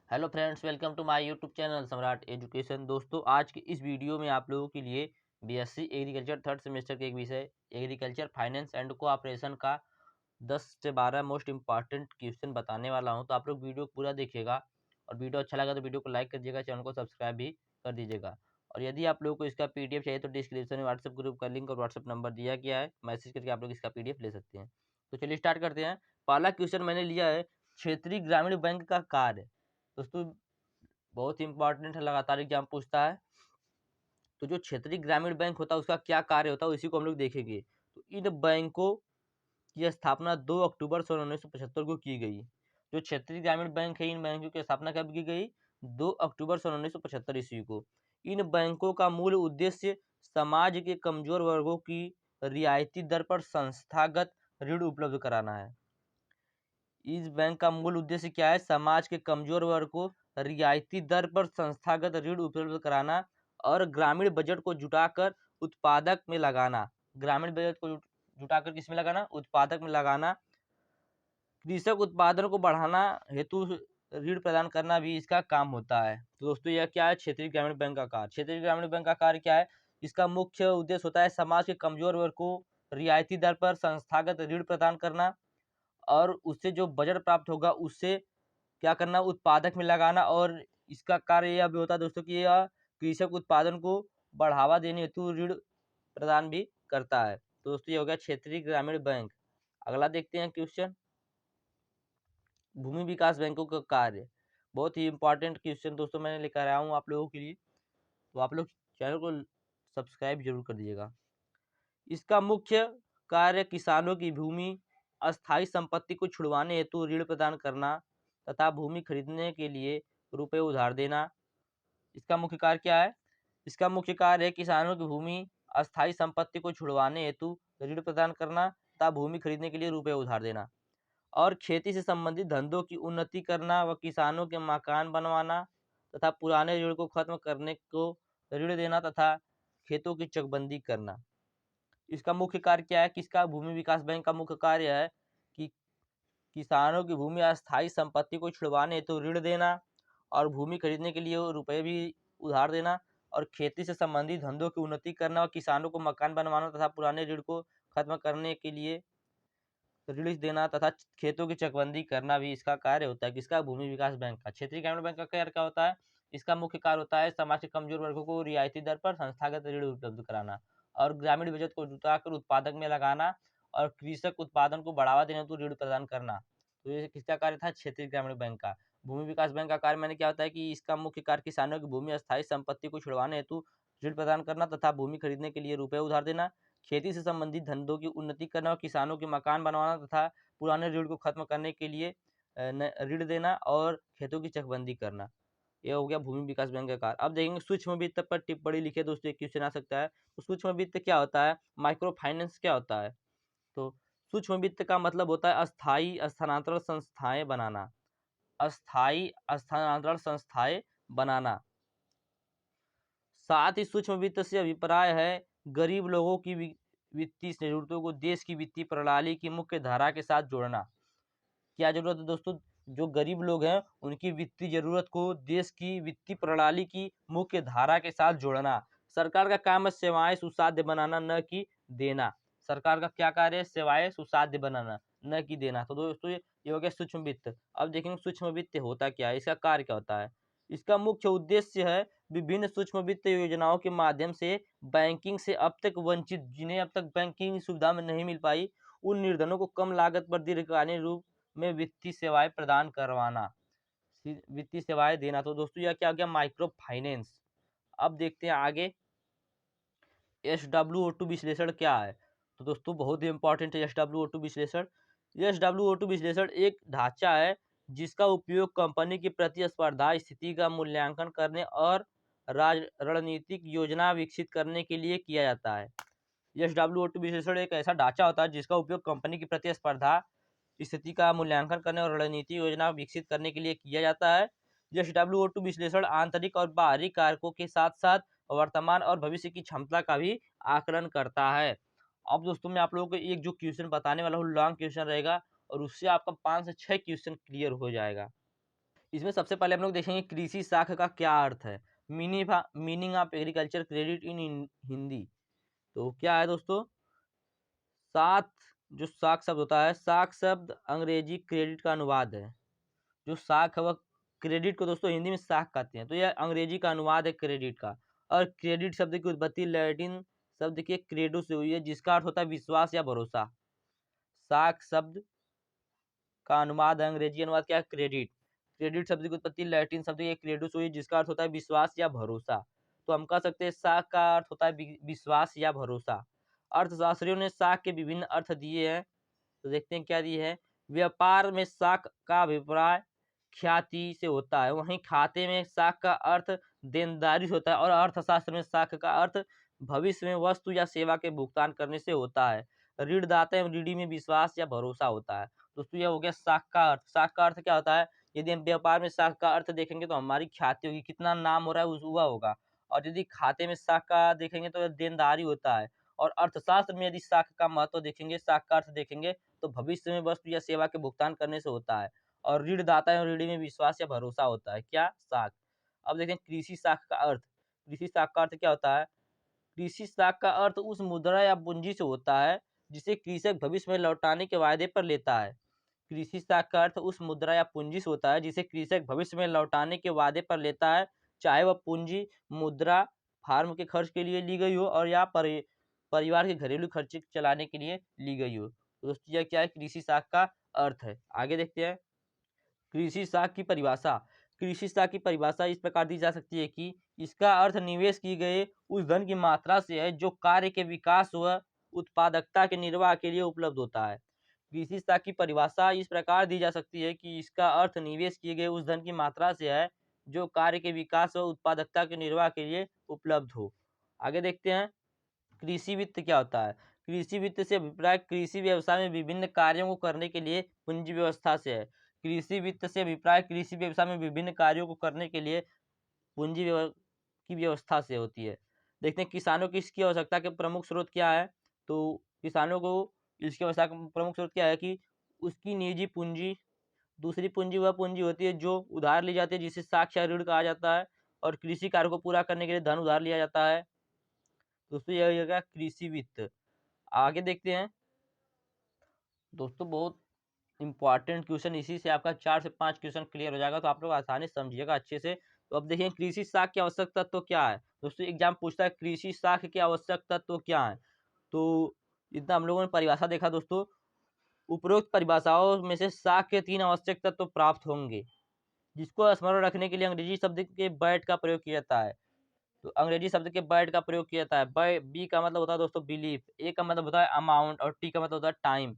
Hello friends, welcome to my YouTube channel Samrat Education. दोस्तों, आज की इस वीडियो में आप लोगों के लिए बीएससी एग्रीकल्चर थर्ड सेमेस्टर के एक विषय एग्रीकल्चर फाइनेंस एंड कोऑपरेशन का 10 से 12 मोस्ट इंपॉर्टेंट क्वेश्चन बताने वाला हूं। तो आप लोग वीडियो पूरा देखिएगा और वीडियो अच्छा लगा तो वीडियो को लाइक कर दीजिएगा, चैनल को सब्सक्राइब भी कर दीजिएगा। और यदि आप लोगों को इसका पीडीएफ चाहिए तो डिस्क्रिप्शन में व्हाट्सएप ग्रुप का लिंक और व्हाट्सएप नंबर दिया गया है, मैसेज करके आप लोग इसका पीडीएफ ले सकते हैं। तो चलिए स्टार्ट करते हैं। पहला क्वेश्चन मैंने लिया है, क्षेत्रीय ग्रामीण बैंक का कार्य। दोस्तों, बहुत ही इंपॉर्टेंट है, लगातार एग्जाम पूछता है। तो जो क्षेत्रीय ग्रामीण बैंक होता है उसका क्या कार्य होता है इसी को हम लोग देखेंगे। तो इन बैंकों की स्थापना 2 अक्टूबर सन 1975 को की गई। जो क्षेत्रीय ग्रामीण बैंक है, इन बैंकों की स्थापना कब की गई? 2 अक्टूबर सन 1975 ईस्वी को। इन बैंकों का मूल उद्देश्य समाज के कमजोर वर्गों की रियायती दर पर संस्थागत ऋण उपलब्ध कराना है। इस बैंक का मूल उद्देश्य क्या है? समाज के कमजोर वर्ग को रियायती दर पर संस्थागत ऋण उपलब्ध कराना और ग्रामीण बजट को जुटाकर उत्पादक में लगाना। ग्रामीण बजट को जुटाकर किस में लगाना? उत्पादक में लगाना। कृषक उत्पादन को बढ़ाना हेतु ऋण प्रदान करना भी इसका काम होता है। तो दोस्तों, यह क्या है? क्षेत्रीय ग्रामीण बैंक का कार्य। क्षेत्रीय ग्रामीण बैंक का कार्य क्या है? इसका मुख्य उद्देश्य होता है समाज के कमजोर वर्ग को रियायती दर पर संस्थागत ऋण प्रदान करना और उससे जो बजट प्राप्त होगा उससे क्या करना? उत्पादक में लगाना। और इसका कार्य यह भी होता है दोस्तों कि यह कृषक उत्पादन को बढ़ावा देने हेतु ऋण प्रदान भी करता है। तो दोस्तों, ये हो गया क्षेत्रीय ग्रामीण बैंक। अगला देखते हैं क्वेश्चन, भूमि विकास बैंकों का कार्य। बहुत ही इंपॉर्टेंट क्वेश्चन दोस्तों मैंने लेकर आया हूँ आप लोगों के लिए, तो आप लोग चैनल को सब्सक्राइब जरूर कर दीजिएगा। इसका मुख्य कार्य किसानों की भूमि अस्थायी संपत्ति को छुड़वाने हेतु ऋण प्रदान करना तथा भूमि खरीदने के लिए रुपए उधार देना। इसका मुख्य कार्य क्या है? इसका मुख्य कार्य है किसानों की भूमि अस्थायी संपत्ति को छुड़वाने हेतु ऋण प्रदान करना तथा भूमि खरीदने के लिए रुपए उधार देना और खेती से संबंधित धंधों की उन्नति करना व किसानों के मकान बनवाना तथा पुराने ऋण को खत्म करने को ऋण देना तथा खेतों की चकबंदी करना। इसका मुख्य कार्य क्या है? किसका? भूमि विकास बैंक का मुख्य कार्य है कि किसानों की भूमि अस्थायी संपत्ति को छुड़वाने हेतु ऋण देना और भूमि खरीदने के लिए रुपए भी उधार देना और खेती से संबंधित धंधों की उन्नति करना और किसानों को मकान बनवाना तथा पुराने ऋण को खत्म करने के लिए ऋण देना तथा खेतों की चकबंदी करना भी इसका कार्य होता है। किसका? भूमि विकास बैंक का। क्षेत्रीय ग्रामीण बैंक का कार्य क्या होता है? इसका मुख्य कार्य होता है समाज के कमजोर वर्गों को रियायती दर पर संस्थागत ऋण उपलब्ध कराना और ग्रामीण बजट को जुटाकर उत्पादक में लगाना और कृषक उत्पादन को बढ़ावा देने हेतु ऋण प्रदान करना। तो ये किसका कार्य था? क्षेत्रीय ग्रामीण बैंक का। भूमि विकास बैंक का कार्य मैंने क्या होता है कि इसका मुख्य कार्य किसानों की भूमि अस्थायी संपत्ति को छुड़वाने हेतु ऋण प्रदान करना तथा भूमि खरीदने के लिए रुपए उधार देना, खेती से संबंधित धंधों की उन्नति करना और किसानों के मकान बनवाना तथा पुराने ऋण को खत्म करने के लिए ऋण देना और खेतों की चकबंदी करना। ये हो गया भूमि विकास बैंक का कार्य। अब देखेंगे सूक्ष्म वित्त पर टिप्पणी लिखे दोस्तों, एक क्वेश्चन आ सकता है। तो सूक्ष्म वित्त क्या होता है? माइक्रो फाइनेंस क्या होता है? तो सूक्ष्म वित्त का मतलब होता है अस्थायी स्थानांतरण संस्थाएं बनाना। अस्थायी स्थानांतरण संस्थाएं बनाना। साथ ही सूक्ष्म वित्त से अभिप्राय है गरीब लोगों की वित्तीय जरूरतों को देश की वित्तीय प्रणाली की मुख्य धारा के साथ जोड़ना। क्या जरूरत है दोस्तों? जो गरीब लोग हैं उनकी वित्तीय जरूरत को देश की वित्तीय प्रणाली की मुख्य धारा के साथ जोड़ना। सरकार का काम है सेवाएं सुसाध्य बनाना, न कि देना। सरकार का क्या कार्य है? सेवाएं सुसाध्य बनाना, न कि देना। तो दोस्तों, ये हो गया सूक्ष्म वित्त। अब देखेंगे सूक्ष्म वित्त होता क्या है, इसका कार्य क्या होता है। इसका मुख्य उद्देश्य है विभिन्न सूक्ष्म वित्त योजनाओं के माध्यम से बैंकिंग से अब तक वंचित, जिन्हें अब तक बैंकिंग सुविधा में नहीं मिल पाई, उन निर्धनों को कम लागत पर दीर्घकालीन रूप में वित्तीय सेवाएं प्रदान करवाना, वित्तीय सेवाएं देना। तो दोस्तों, यह क्या हो गया? Micro finance. अब देखते हैं आगे, SWOT विश्लेषण क्या है। तो दोस्तों, बहुत ही इंपॉर्टेंट है SWOT विश्लेषण। SWOT विश्लेषण एक ढांचा है जिसका उपयोग कंपनी की प्रतिस्पर्धा स्थिति का मूल्यांकन करने और रणनीतिक योजना विकसित करने के लिए किया जाता है। SWOT विश्लेषण एक ऐसा ढांचा होता है जिसका उपयोग कंपनी की प्रतिस्पर्धा स्थिति का मूल्यांकन करने और रणनीतिक योजना विकसित करने के लिए किया जाता है। SWOT विश्लेषण आंतरिक और बाहरी कारकों के साथ साथ वर्तमान और भविष्य की क्षमता का भी आकलन करता है। अब दोस्तों, मैं आप लोगों को एक जो क्वेश्चन बताने वाला हूँ, लॉन्ग क्वेश्चन रहेगा और उससे आपका 5 से 6 क्वेश्चन क्लियर हो जाएगा। इसमें सबसे पहले हम लोग देखेंगे कृषि साख का क्या अर्थ है। Meaning of agriculture credit in Hindi. तो क्या है दोस्तों, साथ जो साख शब्द होता है, साख शब्द अंग्रेजी क्रेडिट का अनुवाद है। जो साख है वह क्रेडिट को दोस्तों हिंदी में साख कहते हैं, तो यह अंग्रेजी का अनुवाद है क्रेडिट का। और क्रेडिट शब्द की उत्पत्ति लैटिन शब्द के क्रेडो से हुई है, जिसका अर्थ होता है विश्वास या भरोसा। साख शब्द का अनुवाद है, अंग्रेजी अनुवाद क्या है, क्रेडिट। क्रेडिट शब्द की उत्पत्ति लैटिन शब्द के क्रेडो से हुई, जिसका अर्थ होता है विश्वास या भरोसा। तो हम कह सकते हैं साख का अर्थ होता है विश्वास या भरोसा। अर्थशास्त्रियों ने साख के विभिन्न अर्थ दिए हैं, तो देखते हैं क्या दिए है। व्यापार में साख का अभिप्राय ख्याति से होता है, वहीं खाते में साख का अर्थ देनदारी से होता है, और अर्थशास्त्र में साख का अर्थ भविष्य में वस्तु या सेवा के भुगतान करने से होता है। ऋणदाता एवं ऋणी में विश्वास या भरोसा होता है। दोस्तों यह हो गया साख का अर्थ। साख का अर्थ क्या होता है, यदि हम व्यापार में साख का अर्थ देखेंगे तो हमारी ख्याति होगी, कितना नाम हो रहा है वह होगा। और यदि खाते में साख का देखेंगे तो देनदारी होता है। और अर्थशास्त्र में यदि साख का महत्व देखेंगे, साख का अर्थ देखेंगे, तो भविष्य में वस्तु या सेवा के भुगतान करने से होता है। और ऋणदाता एवं ऋणी में विश्वास या भरोसा होता है, क्या, साख। अब देखें कृषि साख का अर्थ। कृषि साख का अर्थ क्या होता है, कृषि साख का अर्थ उस मुद्रा या पूंजी से होता है जिसे कृषक भविष्य में लौटाने के वायदे पर लेता है। कृषि साख का अर्थ उस मुद्रा या पूंजी से होता है जिसे कृषक भविष्य में लौटाने के वादे पर लेता है, चाहे वह पूंजी मुद्रा फार्म के खर्च के लिए ली गई हो और या परिवार के घरेलू खर्चे चलाने के लिए ली गई हो। तो दोस्तों यह क्या है, कृषि साख का अर्थ है। आगे देखते हैं कृषि साख की परिभाषा। कृषि साख की परिभाषा इस प्रकार दी जा सकती है कि इसका अर्थ निवेश किए गए उस धन की मात्रा से है जो कार्य के विकास व उत्पादकता के निर्वाह के लिए उपलब्ध होता है। कृषि साख की परिभाषा इस प्रकार दी जा सकती है कि इसका अर्थ निवेश किए गए उस धन की मात्रा से है जो कार्य के विकास व उत्पादकता के निर्वाह के लिए उपलब्ध हो। आगे देखते हैं कृषि वित्त क्या होता है। कृषि वित्त से अभिप्राय कृषि व्यवसाय में विभिन्न कार्यों को करने के लिए पूंजी व्यवस्था से है। कृषि वित्त से अभिप्राय कृषि व्यवसाय में विभिन्न कार्यों को करने के लिए पूंजी की व्यवस्था से होती है। देखते हैं किसानों की इसकी आवश्यकता के प्रमुख स्रोत क्या है। तो किसानों को इसकी आवश्यकता का प्रमुख स्रोत क्या है कि उसकी निजी पूंजी, दूसरी पूंजी वह पूंजी होती है जो उधार ली जाती है जिसे साख या ऋण कहा जाता है, और कृषि कार्य को पूरा करने के लिए धन उधार लिया जाता है। दोस्तों यह होगा कृषि वित्त। आगे देखते हैं दोस्तों, बहुत इंपॉर्टेंट क्वेश्चन, इसी से आपका 4 से 5 क्वेश्चन क्लियर हो जाएगा, तो आप लोग आसानी से समझिएगा अच्छे से। तो अब देखिए कृषि साख के आवश्यक तत्व क्या है। दोस्तों एग्जाम पूछता है कृषि साख के आवश्यक तत्व क्या है। तो इतना हम लोगों ने परिभाषा देखा दोस्तों। उपरोक्त परिभाषाओं में से साख के 3 आवश्यक तत्व प्राप्त होंगे, जिसको स्मरण रखने के लिए अंग्रेजी शब्द के बैट का प्रयोग किया जाता है। तो अंग्रेजी शब्द के बैट का प्रयोग किया जाता है। बी का मतलब होता है दोस्तों बिलीफ, ए का मतलब होता है अमाउंट, और टी का मतलब होता है टाइम।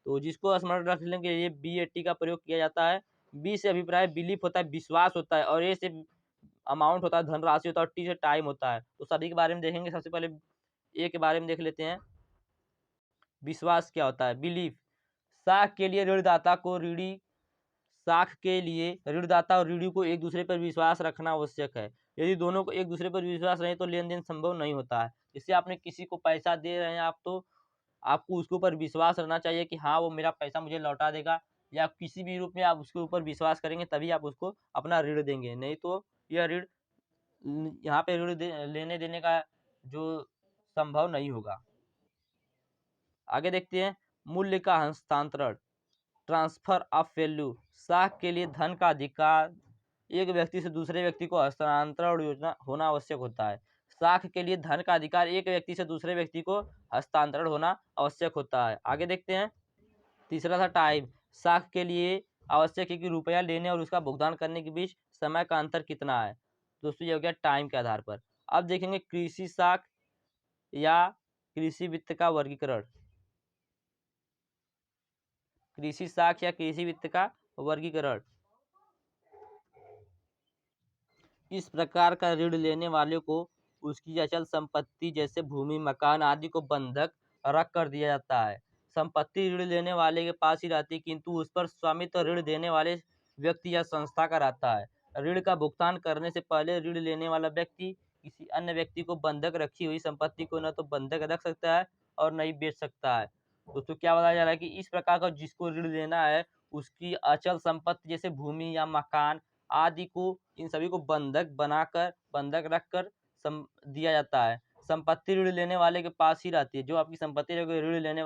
तो जिसको स्मरण रखने के लिए बी ए टी का प्रयोग किया जाता है। बी से अभिप्राय बिलीफ होता है, विश्वास होता है, और ए से अमाउंट होता है, धनराशि होता है, और टी से टाइम होता है। तो सभी के बारे में देखेंगे। सबसे पहले ए के बारे में देख लेते हैं। विश्वास क्या होता है, बिलीफ। साख के लिए ऋणदाता को ऋणी साख के लिए ऋणदाता और ऋणी को एक दूसरे पर विश्वास रखना आवश्यक है। यदि दोनों को एक दूसरे पर विश्वास नहीं तो लेन देन संभव नहीं होता है। जैसे आपने किसी को पैसा दे रहे हैं आप, तो आपको उसके ऊपर विश्वास रहना चाहिए कि हाँ वो मेरा पैसा मुझे लौटा देगा, या किसी भी रूप में आप उसके ऊपर विश्वास करेंगे तभी आप उसको अपना ऋण देंगे, नहीं तो यह ऋण यहाँ पे लेने देने का जो संभव नहीं होगा। आगे देखते हैं मूल्य का हस्तांतरण, ट्रांसफर ऑफ वैल्यू। साख के लिए धन का अधिकार एक व्यक्ति से दूसरे व्यक्ति को हस्तांतरण योजना होना आवश्यक होता है। साख के लिए धन का अधिकार एक व्यक्ति से दूसरे व्यक्ति को हस्तांतरण होना आवश्यक होता है। आगे देखते हैं तीसरा था टाइम। साख के लिए आवश्यक है कि रुपया लेने और उसका भुगतान करने के बीच समय का अंतर कितना है। दोस्तों ये हो गया टाइम के आधार पर। अब देखेंगे कृषि साख या कृषि वित्त का वर्गीकरण। कृषि साख या कृषि वित्त का वर्गीकरण। इस प्रकार का ऋण लेने वाले को उसकी अचल संपत्ति जैसे भूमि, मकान आदि को बंधक रख कर दिया जाता है। संपत्ति ऋण लेने वाले के पास ही रहती, किंतु उस पर स्वामित्व ऋण देने वाले व्यक्ति या संस्था का रहता है। ऋण का भुगतान करने से पहले ऋण लेने वाला व्यक्ति किसी अन्य व्यक्ति को बंधक रखी हुई संपत्ति को न तो बंधक रख सकता है और न ही बेच सकता है। दोस्तों क्या बताया जा रहा है कि इस प्रकार का जिसको ऋण लेना है उसकी अचल संपत्ति जैसे भूमि या मकान आदि को, इन सभी को बंधक रखकर दिया जाता है। संपत्ति ऋण लेने वाले के पास ही रहती है, जो आपकी संपत्ति रहेगी ऋण लेने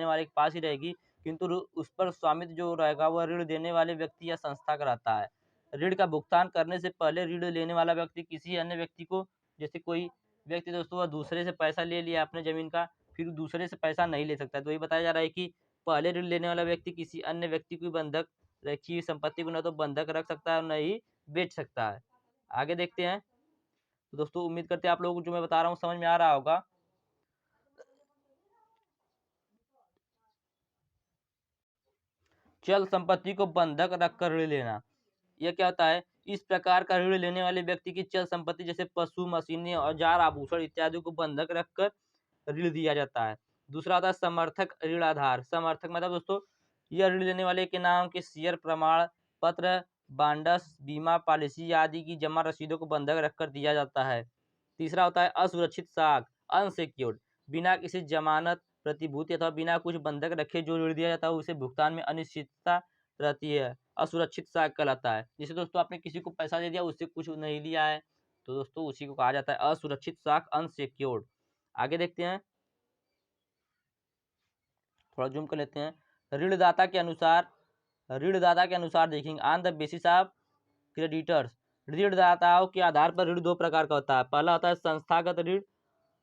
वाले के पास ही रहेगी, किंतु उस पर स्वामित्व जो रहेगा वह ऋण देने वाले व्यक्ति या संस्था का रहता है। ऋण का भुगतान करने से पहले ऋण लेने वाला व्यक्ति किसी अन्य व्यक्ति को, जैसे कोई व्यक्ति दोस्तों वह दूसरे से पैसा ले लिया अपने जमीन का, फिर दूसरे से पैसा नहीं ले सकता। तो ये बताया जा रहा है कि पहले ऋण लेने वाला व्यक्ति किसी अन्य व्यक्ति को बंधक रखी हुई संपत्ति को न तो बंधक रख सकता है और न ही बेच सकता है। आगे देखते हैं। तो दोस्तों उम्मीद करते हैं आप लोगों को जो मैं बता रहा हूँ समझ में आ रहा होगा। चल संपत्ति को बंधक रखकर ऋण लेना, यह क्या होता है? इस प्रकार का ऋण लेने वाले व्यक्ति की चल संपत्ति जैसे पशु, मशीनें, औजार, आभूषण इत्यादि को बंधक रखकर ऋण दिया जाता है। दूसरा होता है समर्थक ऋण आधार। समर्थक मतलब दोस्तों यह ऋण लेने वाले के नाम के शेयर, प्रमाण पत्र, बांडस, बीमा पॉलिसी आदि की जमा रसीदों को बंधक रखकर दिया जाता है। तीसरा होता है असुरक्षित साख, अनसिक्योर्ड, बिना किसी जमानत, प्रतिभूति अथवा बिना कुछ बंधक रखे जो ऋण दिया जाता है उसे भुगतान में अनिश्चितता रहती है, असुरक्षित साख कहलाता है। जैसे दोस्तों आपने किसी को पैसा दे दिया, उससे कुछ नहीं लिया है, तो दोस्तों उसी को कहा जाता है असुरक्षित साख, अनसिक्योर्ड। आगे देखते हैं, थोड़ा जूम कर लेते हैं। ऋणदाता के अनुसार देखेंगे on the basis of creditors. ऋणदाताओं के आधार पर ऋण दो प्रकार का होता है। पहला होता है संस्थागत ऋण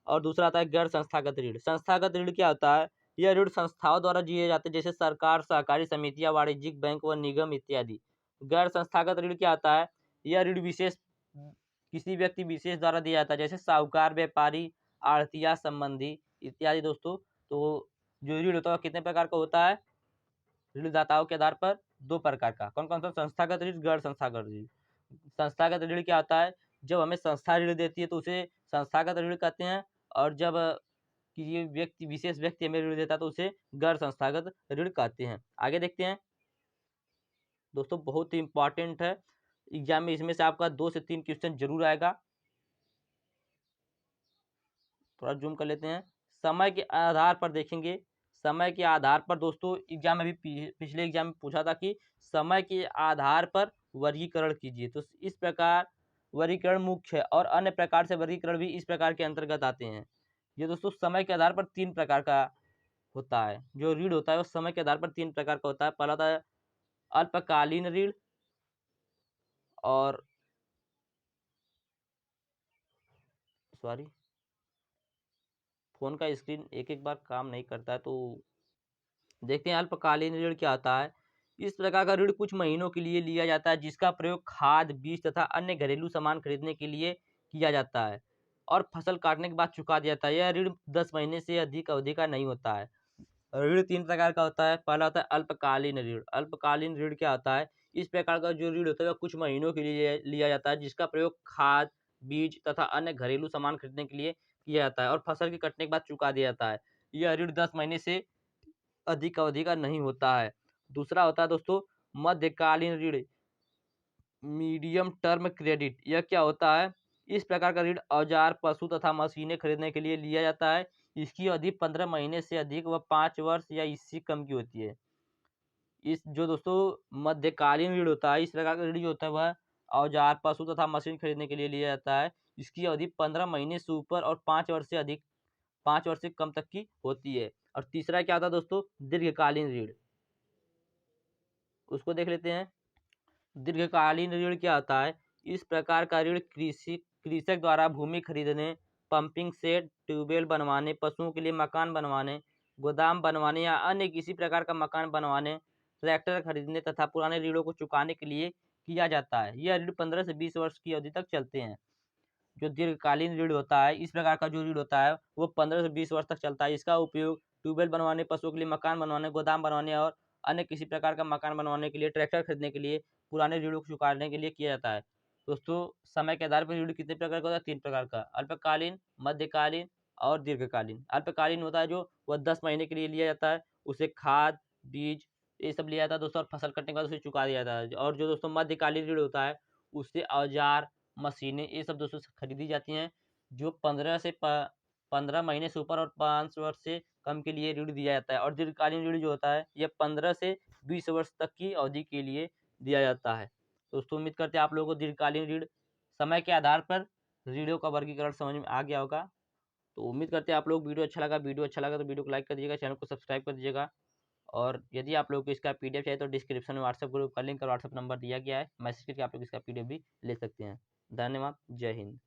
और दूसरा आता है गैर संस्थागत ऋण। संस्थागत ऋण क्या होता है? यह ऋण संस्थाओं द्वारा दिए जाते हैं, जैसे सरकार, सहकारी समितियां, वाणिज्यिक बैंक व निगम इत्यादि। गैर संस्थागत ऋण क्या होता है? यह ऋण विशेष किसी व्यक्ति विशेष द्वारा दिया जाता है, जैसे साहूकार, व्यापारी, आढ़तिया, संबंधी इत्यादि। दोस्तों तो जो ऋण होता है कितने प्रकार का होता है? ऋणदाताओं के आधार पर दो प्रकार का। कौन कौन सा? संस्थागत ऋण, गैर संस्थागत ऋण। संस्थागत ऋण क्या होता है? जब हमें संस्था ऋण देती है तो उसे संस्थागत ऋण कहते हैं, और जब किसी व्यक्ति विशेष व्यक्ति हमें ऋण देता है तो उसे गैर संस्थागत ऋण कहते हैं। आगे देखते हैं दोस्तों, बहुत ही इंपॉर्टेंट है, एग्जाम में इसमें से आपका 2 से 3 क्वेश्चन जरूर आएगा। थोड़ा जूम कर लेते हैं। समय के आधार पर देखेंगे। समय के आधार पर दोस्तों एग्जाम में भी पिछले एग्जाम में पूछा था कि समय के आधार पर वर्गीकरण कीजिए। तो इस प्रकार वर्गीकरण मुख्य है और अन्य प्रकार से वर्गीकरण भी इस प्रकार के अंतर्गत आते हैं। ये दोस्तों समय के आधार पर 3 प्रकार का होता है। जो ऋण होता है वो समय के आधार पर 3 प्रकार का होता है। पहला होता है अल्पकालीन ऋण, और सॉरी फोन का स्क्रीन एक एक बार काम नहीं करता है, तो देखते हैं अल्पकालीन ऋण क्या होता है। इस प्रकार का ऋण कुछ महीनों के लिए लिया जाता है, जिसका प्रयोग खाद, बीज तथा अन्य घरेलू सामान खरीदने के लिए किया जाता है और फसल काटने के बाद चुका दिया जाता है। यह ऋण 10 महीने से अधिक अवधि का नहीं होता है। ऋण 3 प्रकार का होता है। पहला होता है अल्पकालीन ऋण। अल्पकालीन ऋण क्या होता है? इस प्रकार का जो ऋण होता है वह कुछ महीनों के लिए लिया जाता है, जिसका प्रयोग खाद, बीज तथा अन्य घरेलू सामान खरीदने के लिए किया जाता है और फसल के कटने के बाद चुका दिया जाता है। यह ऋण 10 महीने से अधिक अवधि का नहीं होता है। दूसरा होता है दोस्तों मध्यकालीन ऋण, मीडियम टर्म क्रेडिट। यह क्या होता है? इस प्रकार का ऋण औजार, पशु तथा मशीनें खरीदने के लिए लिया जाता है। इसकी अवधि 15 महीने से अधिक व 5 वर्ष या इससे कम की होती है। इस जो दोस्तों मध्यकालीन ऋण होता है, इस प्रकार का ऋण जो होता है वह औजार, पशु तथा मशीन खरीदने के लिए लिया जाता है। इसकी अवधि 15 महीने से ऊपर और 5 वर्ष से अधिक, 5 वर्ष से कम तक की होती है। और तीसरा क्या होता है दोस्तों? दीर्घकालीन ऋण। उसको देख लेते हैं। दीर्घकालीन ऋण क्या होता है? इस प्रकार का ऋण कृषक द्वारा भूमि खरीदने, पंपिंग सेट, ट्यूबवेल बनवाने, पशुओं के लिए मकान बनवाने, गोदाम बनवाने या अन्य किसी प्रकार का मकान बनवाने, ट्रैक्टर खरीदने तथा पुराने ऋणों को चुकाने के लिए किया जाता है। यह ऋण 15 से 20 वर्ष की अवधि तक चलते हैं। जो दीर्घकालीन ऋण होता है, इस प्रकार का जो ऋण होता है वो 15 से 20 वर्ष तक चलता है। इसका उपयोग ट्यूबवेल बनवाने, पशुओं के लिए मकान बनवाने, गोदाम बनवाने और अन्य किसी प्रकार का मकान बनवाने के लिए, ट्रैक्टर खरीदने के लिए, पुराने ऋणों को चुकाने के लिए किया जाता है। दोस्तों समय के आधार पर ऋण कितने प्रकार का होता है? 3 प्रकार का, अल्पकालीन, मध्यकालीन और दीर्घकालीन। अल्पकालीन होता है जो वह 10 महीने के लिए लिया जाता है, उसे खाद, बीज ये सब लिया जाता है दोस्तों, और फसल कटने के बाद उसे चुका दिया जाता है। और जो दोस्तों मध्यकालीन ऋण होता है उससे औजार, मशीनें ये सब दोस्तों खरीदी जाती हैं, जो 15 महीने से ऊपर और 5 वर्ष से कम के लिए ऋण दिया जाता है। और दीर्घकालीन ऋण जो होता है यह 15 से 20 वर्ष तक की अवधि के लिए दिया जाता है। दोस्तों उम्मीद करते हैं आप लोगों को दीर्घकालीन ऋण समय के आधार पर ऋणों का वर्गीकरण समझ में आ गया होगा। तो उम्मीद करते हैं आप लोग वीडियो अच्छा लगा तो वीडियो को लाइक कर दीजिएगा, चैनल को सब्सक्राइब कर दीजिएगा। और यदि आप लोगों को इसका पीडीएफ चाहिए तो डिस्क्रिप्शन में व्हाट्सएप ग्रुप का लिंक और व्हाट्सएप नंबर दिया गया है, मैसेज करके आप लोग इसका पीडीएफ भी ले सकते हैं। धन्यवाद, जय हिंद।